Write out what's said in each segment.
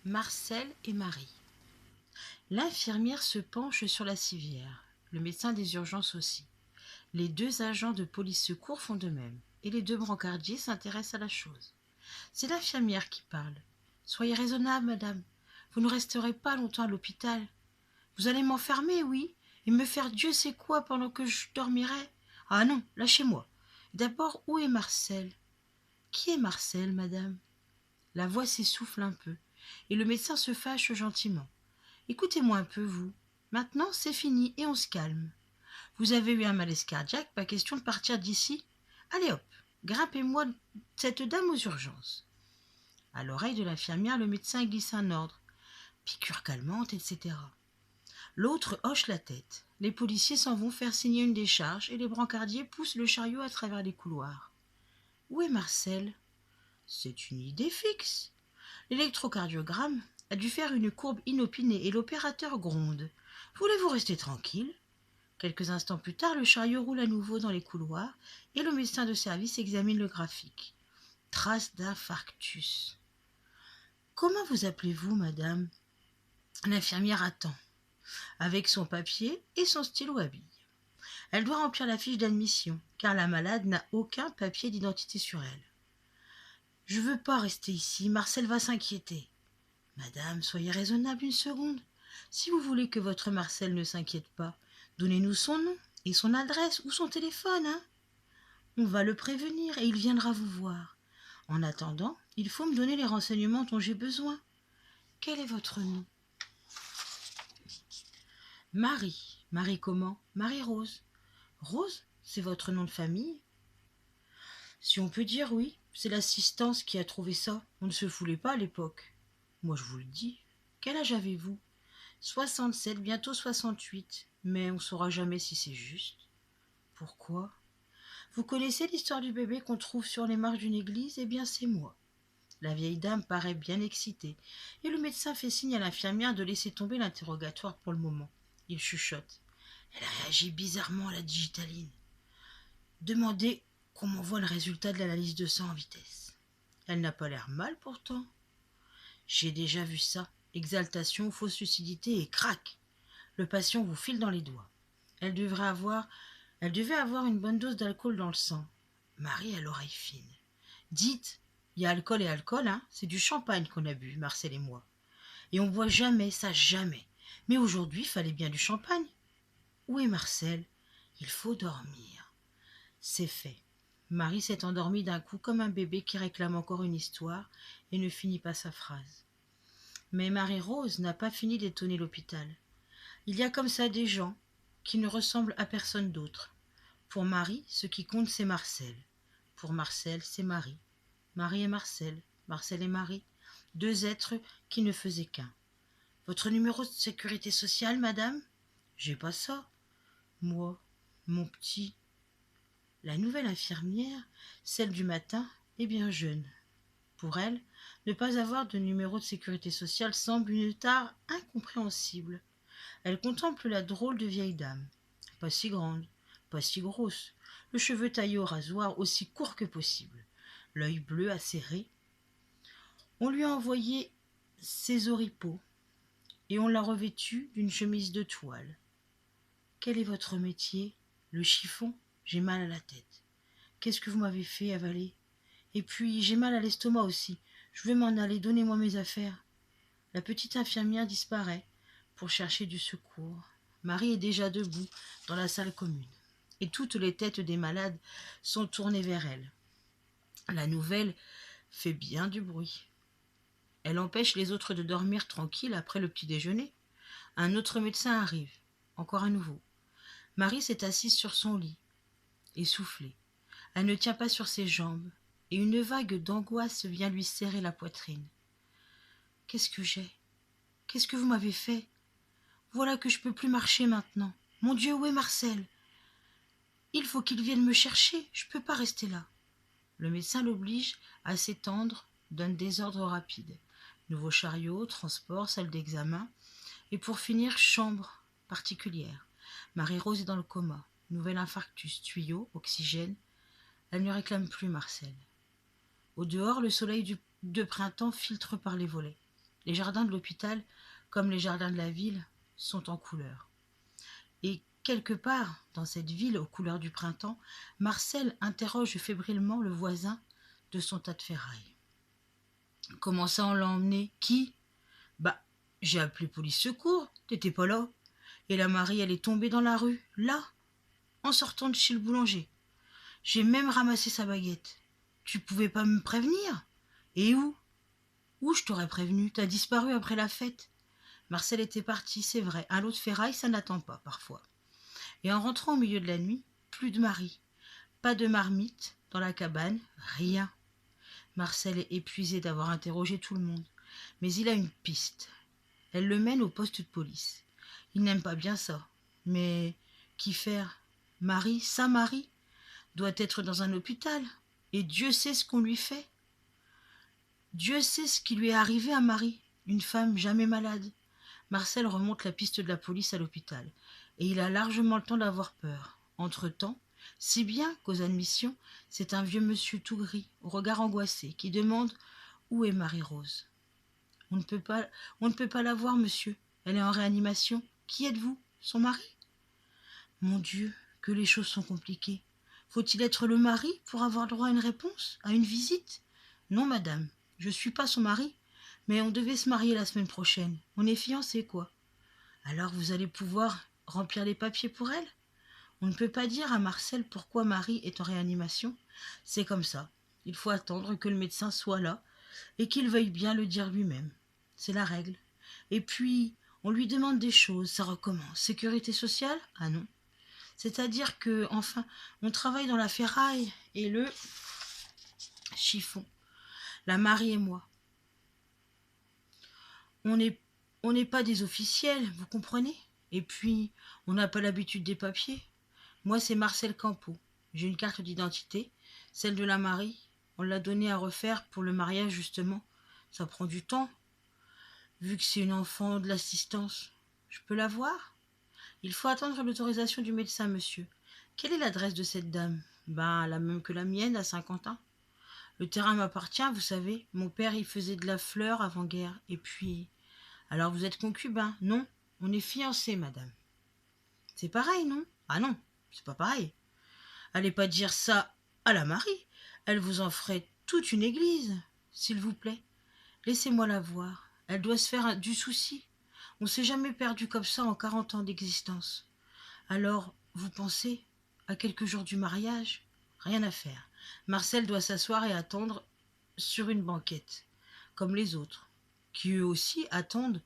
Marcel et Marie. L'infirmière se penche sur la civière, le médecin des urgences aussi. Les deux agents de police-secours font de même, et les deux brancardiers s'intéressent à la chose. C'est l'infirmière qui parle. Soyez raisonnable, madame. Vous ne resterez pas longtemps à l'hôpital. Vous allez m'enfermer, oui, et me faire Dieu sait quoi pendant que je dormirai. Ah non, lâchez-moi. D'abord, où est Marcel? Qui est Marcel, madame? La voix s'essouffle un peu, et le médecin se fâche gentiment. Écoutez-moi un peu, vous. Maintenant, c'est fini et on se calme. Vous avez eu un malaise cardiaque, pas question de partir d'ici. Allez hop, grimpez-moi cette dame aux urgences. À l'oreille de l'infirmière, le médecin glisse un ordre. Piqûre calmante, etc. L'autre hoche la tête. Les policiers s'en vont faire signer une décharge et les brancardiers poussent le chariot à travers les couloirs. Où est Marcel? C'est une idée fixe. L'électrocardiogramme a dû faire une courbe inopinée et l'opérateur gronde. Voulez-vous rester tranquille? Quelques instants plus tard, le chariot roule à nouveau dans les couloirs et le médecin de service examine le graphique. Trace d'infarctus. Comment vous appelez-vous, madame? L'infirmière attend, avec son papier et son stylo à billes. Elle doit remplir la fiche d'admission, car la malade n'a aucun papier d'identité sur elle. Je veux pas rester ici, Marcel va s'inquiéter. Madame, soyez raisonnable une seconde. Si vous voulez que votre Marcel ne s'inquiète pas, donnez-nous son nom et son adresse ou son téléphone, hein. On va le prévenir et il viendra vous voir. En attendant, il faut me donner les renseignements dont j'ai besoin. Quel est votre nom? Marie. Marie comment? Marie-Rose. Rose, c'est votre nom de famille? Si on peut dire oui, c'est l'assistance qui a trouvé ça. On ne se foulait pas à l'époque. Moi, je vous le dis. Quel âge avez-vous? 67, bientôt 68. Mais on ne saura jamais si c'est juste. Pourquoi? Vous connaissez l'histoire du bébé qu'on trouve sur les marches d'une église? Eh bien, c'est moi. La vieille dame paraît bien excitée, et le médecin fait signe à l'infirmière de laisser tomber l'interrogatoire pour le moment. Il chuchote. Elle réagit bizarrement à la digitaline. Demandez qu'on m'envoie le résultat de l'analyse de sang en vitesse. Elle n'a pas l'air mal pourtant. J'ai déjà vu ça. Exaltation, fausse lucidité et crac. Le patient vous file dans les doigts. Elle devait avoir une bonne dose d'alcool dans le sang. Marie a l'oreille fine. Dites, il y a alcool et alcool, hein. C'est du champagne qu'on a bu, Marcel et moi. Et on boit jamais, ça jamais. Mais aujourd'hui, il fallait bien du champagne. Où est Marcel? Il faut dormir. C'est fait. Marie s'est endormie d'un coup comme un bébé qui réclame encore une histoire et ne finit pas sa phrase. Mais Marie-Rose n'a pas fini d'étonner l'hôpital. Il y a comme ça des gens qui ne ressemblent à personne d'autre. Pour Marie, ce qui compte, c'est Marcel. Pour Marcel, c'est Marie. Marie et Marcel, Marcel et Marie, deux êtres qui ne faisaient qu'un. Votre numéro de sécurité sociale, madame? J'ai pas ça. Moi, mon petit. La nouvelle infirmière, celle du matin, est bien jeune. Pour elle, ne pas avoir de numéro de sécurité sociale semble une tare incompréhensible. Elle contemple la drôle de vieille dame. Pas si grande, pas si grosse, le cheveu taillé au rasoir aussi court que possible, l'œil bleu acéré. On lui a envoyé ses oripeaux et on l'a revêtue d'une chemise de toile. Quel est votre métier? Le chiffon? J'ai mal à la tête. Qu'est-ce que vous m'avez fait avaler? Et puis j'ai mal à l'estomac aussi. Je vais m'en aller, donnez-moi mes affaires. La petite infirmière disparaît pour chercher du secours. Marie est déjà debout dans la salle commune, et toutes les têtes des malades sont tournées vers elle. La nouvelle fait bien du bruit. Elle empêche les autres de dormir tranquilles après le petit déjeuner. Un autre médecin arrive, encore un nouveau. Marie s'est assise sur son lit, essoufflée. Elle ne tient pas sur ses jambes, et une vague d'angoisse vient lui serrer la poitrine. Qu'est-ce que j'ai? Qu'est-ce que vous m'avez fait? Voilà que je peux plus marcher maintenant. Mon Dieu, où est Marcel? Il faut qu'il vienne me chercher, je ne peux pas rester là. Le médecin l'oblige à s'étendre, donne des ordres rapides. Nouveau chariot, transport, salle d'examen, et pour finir, chambre particulière. Marie-Rose est dans le coma. Nouvel infarctus, tuyau, oxygène. Elle ne réclame plus Marcel. Au dehors, le soleil de printemps filtre par les volets. Les jardins de l'hôpital, comme les jardins de la ville, sont en couleur. Et quelque part, dans cette ville aux couleurs du printemps, Marcel interroge fébrilement le voisin de son tas de ferraille. « Comment ça, on l'a emmené ? Qui ? » « Bah, j'ai appelé police secours, t'étais pas là. Et la Marie, elle est tombée dans la rue, là, en sortant de chez le boulanger. J'ai même ramassé sa baguette. Tu pouvais pas me prévenir ? Et où ? Où je t'aurais prévenu ? T'as disparu après la fête. » Marcel était parti, c'est vrai. Un lot de ferraille, ça n'attend pas, parfois. Et en rentrant au milieu de la nuit, plus de Marie. Pas de marmite dans la cabane, rien. Marcel est épuisé d'avoir interrogé tout le monde. Mais il a une piste. Elle le mène au poste de police. Il n'aime pas bien ça. Mais qu'y faire ? Marie, sa Marie, doit être dans un hôpital. Et Dieu sait ce qu'on lui fait. Dieu sait ce qui lui est arrivé à Marie, une femme jamais malade. Marcel remonte la piste de la police à l'hôpital. Et il a largement le temps d'avoir peur. Entre-temps, si bien qu'aux admissions, c'est un vieux monsieur tout gris, au regard angoissé, qui demande où est Marie-Rose. On ne peut pas la voir, monsieur. Elle est en réanimation. Qui êtes-vous ? Son mari ? Mon Dieu, que les choses sont compliquées. Faut-il être le mari pour avoir droit à une réponse, à une visite ? Non, madame, je ne suis pas son mari, mais on devait se marier la semaine prochaine. On est fiancés, quoi. Alors vous allez pouvoir remplir les papiers pour elle ? On ne peut pas dire à Marcel pourquoi Marie est en réanimation. C'est comme ça. Il faut attendre que le médecin soit là et qu'il veuille bien le dire lui-même. C'est la règle. Et puis, on lui demande des choses, ça recommence. Sécurité sociale ? Ah non. C'est-à-dire que, enfin, on travaille dans la ferraille et le chiffon. La Marie et moi. On n'est pas des officiels, vous comprenez ? Et puis, on n'a pas l'habitude des papiers. Moi, c'est Marcel Campo. J'ai une carte d'identité, celle de la Marie. On l'a donnée à refaire pour le mariage, justement. Ça prend du temps. Vu que c'est une enfant de l'assistance, je peux la voir ? Il faut attendre l'autorisation du médecin, monsieur. Quelle est l'adresse de cette dame ? Ben, la même que la mienne, à Saint-Quentin. Le terrain m'appartient, vous savez. Mon père y faisait de la fleur avant-guerre. Et puis... Alors vous êtes concubin ? Non, on est fiancés, madame. C'est pareil, non ? Ah non, c'est pas pareil. Allez pas dire ça à la Marie. Elle vous en ferait toute une église, s'il vous plaît. Laissez-moi la voir. Elle doit se faire du souci. On s'est jamais perdu comme ça en 40 ans d'existence. Alors, vous pensez à quelques jours du mariage ? Rien à faire. Marcel doit s'asseoir et attendre sur une banquette, comme les autres, qui eux aussi attendent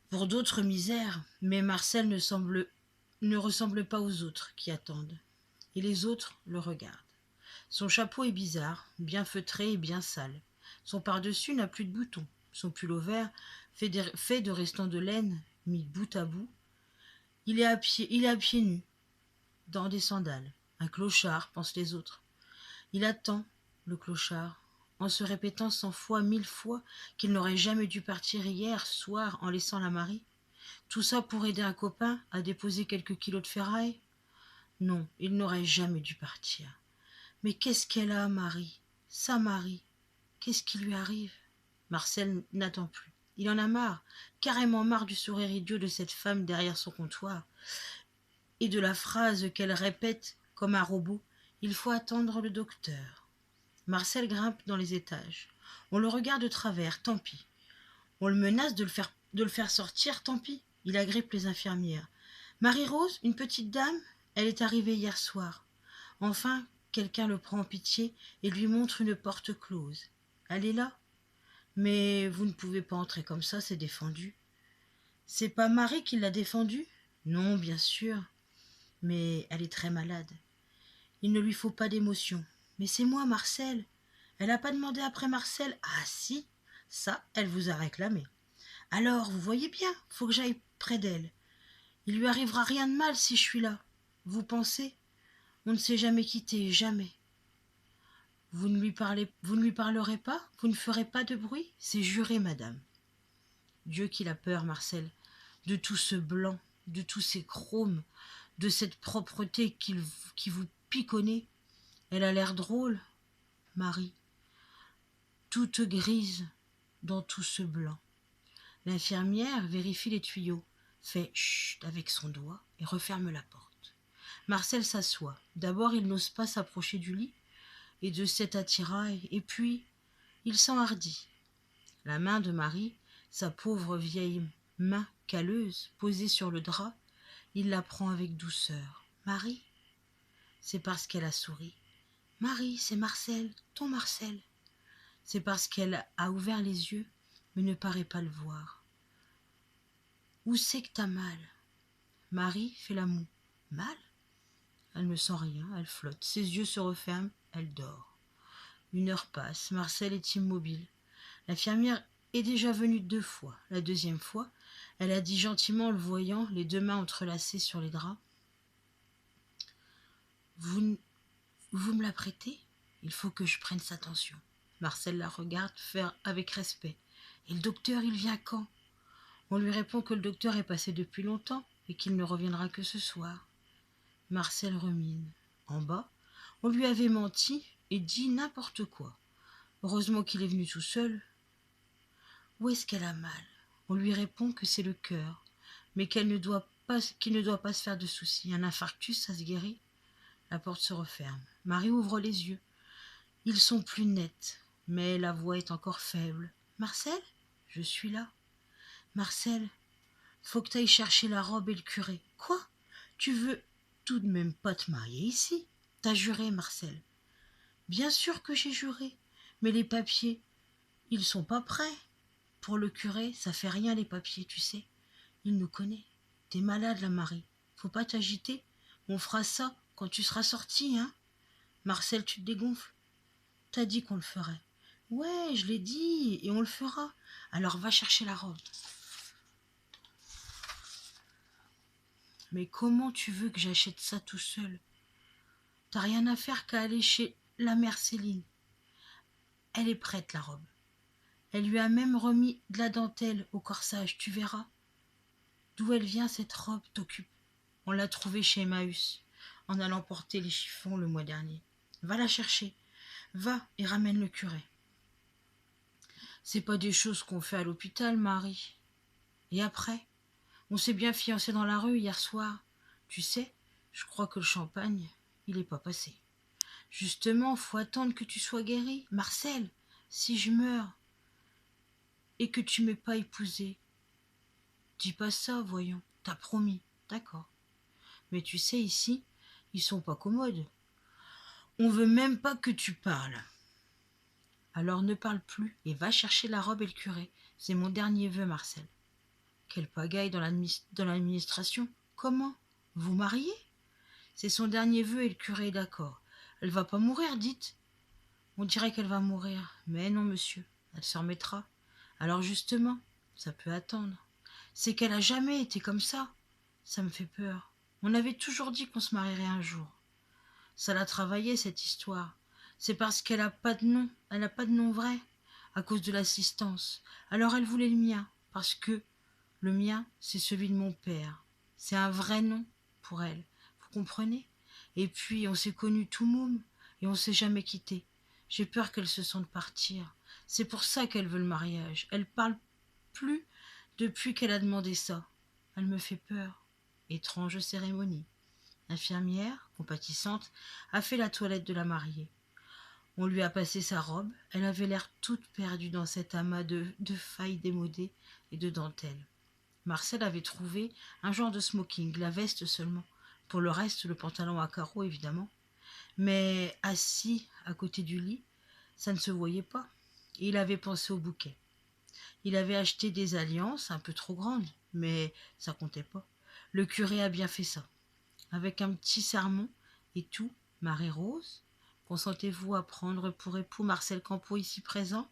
pour d'autres misères. Mais Marcel ne ressemble pas aux autres qui attendent. Et les autres le regardent. Son chapeau est bizarre, bien feutré et bien sale. Son pardessus n'a plus de boutons. Son pull au vert, fait de restants de laine, mis bout à bout. Il est à pieds nus, dans des sandales. Un clochard, pensent les autres. Il attend, le clochard, en se répétant 100 fois, 1000 fois qu'il n'aurait jamais dû partir hier soir en laissant la Marie. Tout ça pour aider un copain à déposer quelques kilos de ferraille ? Non, il n'aurait jamais dû partir. Mais qu'est-ce qu'elle a, Marie ? Sa Marie. Qu'est-ce qui lui arrive ? Marcel n'attend plus. Il en a marre, carrément marre du sourire idiot de cette femme derrière son comptoir et de la phrase qu'elle répète comme un robot. Il faut attendre le docteur. Marcel grimpe dans les étages. On le regarde de travers, tant pis. On le menace de le faire sortir, tant pis. Il agrippe les infirmières. Marie-Rose, une petite dame, elle est arrivée hier soir. Enfin, quelqu'un le prend en pitié et lui montre une porte close. Elle est là. Mais vous ne pouvez pas entrer comme ça, c'est défendu. C'est pas Marie qui l'a défendue ? Non, bien sûr. Mais elle est très malade. Il ne lui faut pas d'émotion. Mais c'est moi, Marcel. Elle n'a pas demandé après Marcel. Ah si, ça, elle vous a réclamé. Alors, vous voyez bien, faut que j'aille près d'elle. Il lui arrivera rien de mal si je suis là. Vous pensez ? On ne s'est jamais quitté, jamais. Vous ne lui parlerez pas ? Vous ne ferez pas de bruit ? C'est juré, madame. Dieu qu'il a peur, Marcel, de tout ce blanc, de tous ces chromes, de cette propreté qui vous piconne. Elle a l'air drôle, Marie, toute grise dans tout ce blanc. L'infirmière vérifie les tuyaux, fait chut avec son doigt et referme la porte. Marcel s'assoit. D'abord, il n'ose pas s'approcher du lit et de cet attirail, et puis il s'enhardit. La main de Marie, sa pauvre vieille main calleuse, posée sur le drap, il la prend avec douceur. « Marie ?» C'est parce qu'elle a souri. « Marie, c'est Marcel, ton Marcel. » C'est parce qu'elle a ouvert les yeux, mais ne paraît pas le voir. « Où c'est que t'as mal ?» Marie fait la moue. « Mal ?» Elle ne sent rien, elle flotte. Ses yeux se referment, elle dort. 1 heure passe, Marcel est immobile. L'infirmière est déjà venue 2 fois. La deuxième fois, elle a dit gentiment en le voyant, les 2 mains entrelacées sur les draps. « Vous me la prêtez ? Il faut que je prenne sa tension. » Marcel la regarde faire avec respect. « Et le docteur, il vient quand ?» On lui répond que le docteur est passé depuis longtemps et qu'il ne reviendra que ce soir. Marcel rumine. En bas, on lui avait menti et dit n'importe quoi. Heureusement qu'il est venu tout seul. Où est-ce qu'elle a mal ? On lui répond que c'est le cœur, mais qu'il ne doit pas se faire de soucis. Un infarctus, ça se guérit. La porte se referme. Marie ouvre les yeux. Ils sont plus nets, mais la voix est encore faible. « Marcel ? Je suis là. »« Marcel, faut que t'ailles chercher la robe et le curé. »« Quoi ? Tu veux tout de même pas te marier ici ? T'as juré, Marcel. »« Bien sûr que j'ai juré, mais les papiers, ils sont pas prêts. Pour le curé, ça fait rien les papiers, tu sais. Il nous connaît. T'es malade, la Marie. Faut pas t'agiter. On fera ça quand tu seras sorti, hein. Marcel, tu te dégonfles. T'as dit qu'on le ferait. Ouais, je l'ai dit, et on le fera. Alors va chercher la robe. Mais comment tu veux que j'achète ça tout seul ? T'as rien à faire qu'à aller chez la mère Céline. Elle est prête, la robe. Elle lui a même remis de la dentelle au corsage, tu verras. D'où elle vient, cette robe, t'occupe. On l'a trouvée chez Emmaüs, en allant porter les chiffons le mois dernier. Va la chercher. Va et ramène le curé. C'est pas des choses qu'on fait à l'hôpital, Marie. Et après ? On s'est bien fiancés dans la rue hier soir. Tu sais, je crois que le champagne, il est pas passé. Justement, faut attendre que tu sois guéri. Marcel, si je meurs et que tu m'aies pas épousé, dis pas ça, voyons. T'as promis, d'accord. Mais tu sais, ici, ils sont pas commodes. On veut même pas que tu parles. Alors ne parle plus et va chercher la robe et le curé. C'est mon dernier vœu, Marcel. Quelle pagaille dans l'administration. Comment ? Vous mariez ? C'est son dernier vœu et le curé est d'accord. Elle va pas mourir, dites. On dirait qu'elle va mourir. Mais non, monsieur, elle se remettra. Alors justement, ça peut attendre. C'est qu'elle a jamais été comme ça. Ça me fait peur. On avait toujours dit qu'on se marierait un jour. Ça l'a travaillé, cette histoire. C'est parce qu'elle a pas de nom. Elle n'a pas de nom vrai. À cause de l'assistance. Alors elle voulait le mien. Parce que le mien, c'est celui de mon père. C'est un vrai nom pour elle. Vous comprenez ? Et puis, on s'est connus tout môme et on s'est jamais quittés. J'ai peur qu'elle se sente partir. C'est pour ça qu'elle veut le mariage. Elle parle plus depuis qu'elle a demandé ça. Elle me fait peur. Étrange cérémonie. L'infirmière, compatissante, a fait la toilette de la mariée. On lui a passé sa robe. Elle avait l'air toute perdue dans cet amas de failles démodées et de dentelles. Marcel avait trouvé un genre de smoking, la veste seulement. Pour le reste, le pantalon à carreaux, évidemment. Mais assis à côté du lit, ça ne se voyait pas. Et il avait pensé au bouquet. Il avait acheté des alliances un peu trop grandes, mais ça comptait pas. Le curé a bien fait ça. Avec un petit sermon et tout, Marie-Rose, consentez-vous à prendre pour époux Marcel Campeau ici présent ?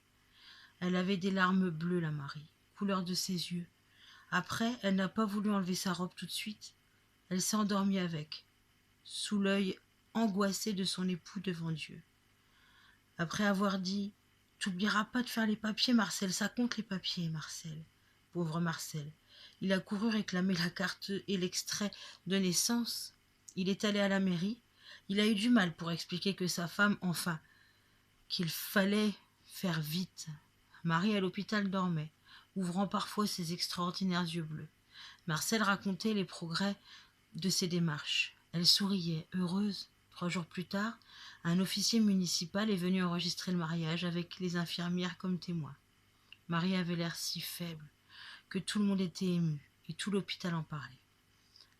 Elle avait des larmes bleues, la Marie, couleur de ses yeux. Après, elle n'a pas voulu enlever sa robe tout de suite. Elle s'est endormie avec, sous l'œil angoissé de son époux devant Dieu. Après avoir dit « T'oublieras pas de faire les papiers, Marcel, ça compte les papiers, Marcel. » Pauvre Marcel. Il a couru réclamer la carte et l'extrait de naissance. Il est allé à la mairie. Il a eu du mal pour expliquer que sa femme, enfin, qu'il fallait faire vite. Marie à l'hôpital dormait. ouvrant parfois ses extraordinaires yeux bleus. Marcel racontait les progrès de ses démarches. Elle souriait, heureuse. 3 jours plus tard, un officier municipal est venu enregistrer le mariage avec les infirmières comme témoins. Marie avait l'air si faible que tout le monde était ému et tout l'hôpital en parlait.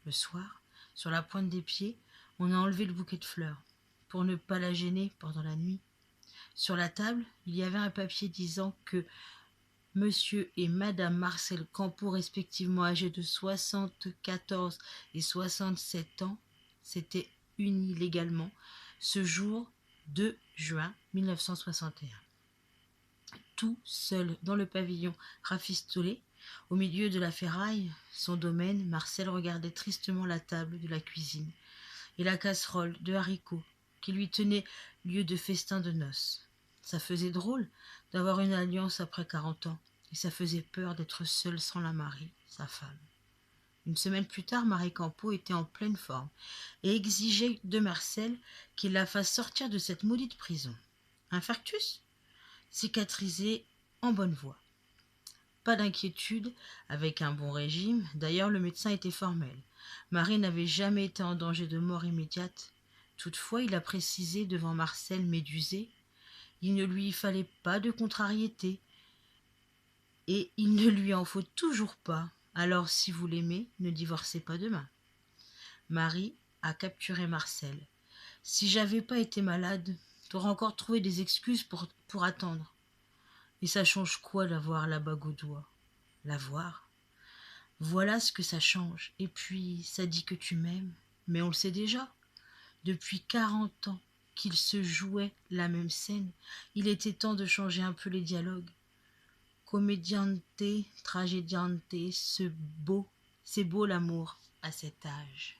Le soir, sur la pointe des pieds, on a enlevé le bouquet de fleurs pour ne pas la gêner pendant la nuit. Sur la table, il y avait un papier disant que Monsieur et Madame Marcel Campo, respectivement âgés de 74 et 67 ans, s'étaient unis légalement ce jour 2 juin 1961. Tout seul dans le pavillon rafistolé, au milieu de la ferraille, son domaine, Marcel regardait tristement la table de la cuisine et la casserole de haricots qui lui tenait lieu de festin de noces. Ça faisait drôle d'avoir une alliance après 40 ans, et ça faisait peur d'être seule sans la Marie, sa femme. Une semaine plus tard, Marie Campo était en pleine forme et exigeait de Marcel qu'il la fasse sortir de cette maudite prison. Infarctus ? Cicatrisé, en bonne voie. Pas d'inquiétude, avec un bon régime. D'ailleurs, le médecin était formel. Marie n'avait jamais été en danger de mort immédiate. Toutefois, il a précisé devant Marcel médusé, il ne lui fallait pas de contrariété, et il ne lui en faut toujours pas. Alors, si vous l'aimez, ne divorcez pas demain. Marie a capturé Marcel. Si j'avais pas été malade, t'aurais encore trouvé des excuses pour attendre. Et ça change quoi d'avoir la bague au doigt ? La voir ? Voilà ce que ça change. Et puis, ça dit que tu m'aimes. Mais on le sait déjà. Depuis 40 ans qu'ils se jouaient la même scène, il était temps de changer un peu les dialogues. Commediante, tragediante, c'est beau l'amour à cet âge.